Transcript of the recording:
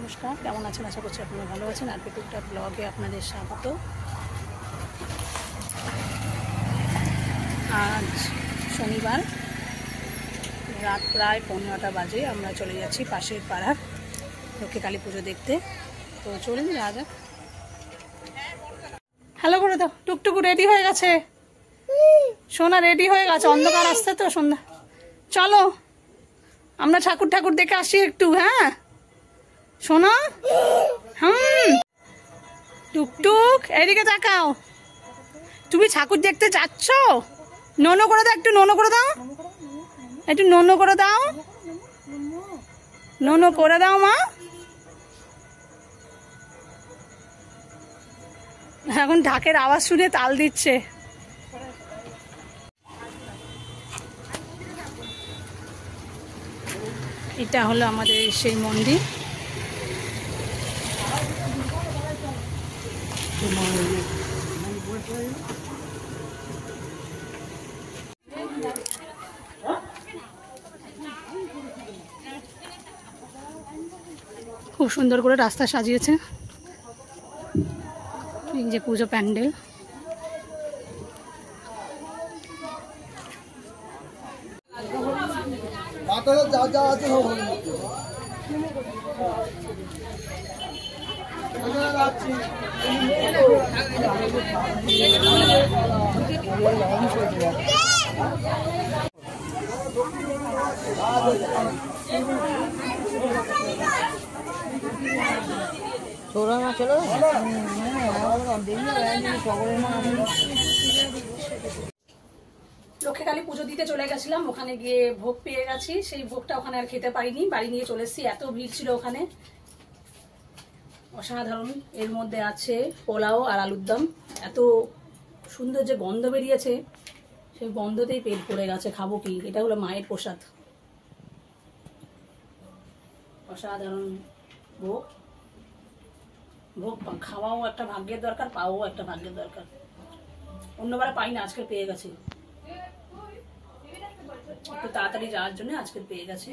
নমস্কার, কেমন আছেন? আশা করছি আপনারা ভালো আছেন। আর টুকটাক ব্লগে আপনাদের স্বাগত। আজ শনিবার রাত প্রায় 15টা বাজে। আমরা চলে যাচ্ছি পাশের পাড়ার লক্ষ্মী কালী পুজো দেখতে। তো চলুন যাওয়া যাক। হ্যালো করে দাও। টুকটুকু রেডি হয়ে গেছে, সোনা রেডি হয়ে গেছে। অন্ধকার আসছে তো সন্ধ্যা। চলো আমরা ঠাকুর ঠাকুর দেখে আসি একটু। হ্যাঁ সোনা, টুকটুক এদিকে তাকাও। তুমি ঠাকুর দেখতে যাচ্ছ? ননো করে দাও, একটু ননো করে দাও, একটু ননো করে দাও, ননো করে দাও মা। এখন ঢাকের আওয়াজ শুনে তাল দিচ্ছে। এটা হলো আমাদের সেই মন্দির। খুব সুন্দর করে রাস্তা সাজিয়েছে। এই যে পুজো প্যান্ডেল। লক্ষ্মীকালী পুজো দিতে চলে গেছিলাম, ওখানে গিয়ে ভোগ পেয়ে গেছি। সেই ভোগটা ওখানে আর খেতে পারিনি, বাড়ি নিয়ে চলে এসেছি। এত ভিড় ছিল ওখানে, অসাধারণ। এর মধ্যে আছে পোলাও আর আলুর দম। এত সুন্দর যে গন্ধ বেরিয়েছে, সেই গন্ধতেই পেট ভরে গেছে। খাবো কি? এটা হলো মায়ের প্রসাদ। অসাধারণ ভোগ। ভোগ খাওয়াও একটা ভাগ্যের দরকার, পাওয়াও একটা ভাগ্যের দরকার। অন্যবার পাই না, আজকে পেয়ে গেছি। একটু তাড়াতাড়ি যাওয়ার জন্য আজকে পেয়ে গেছি।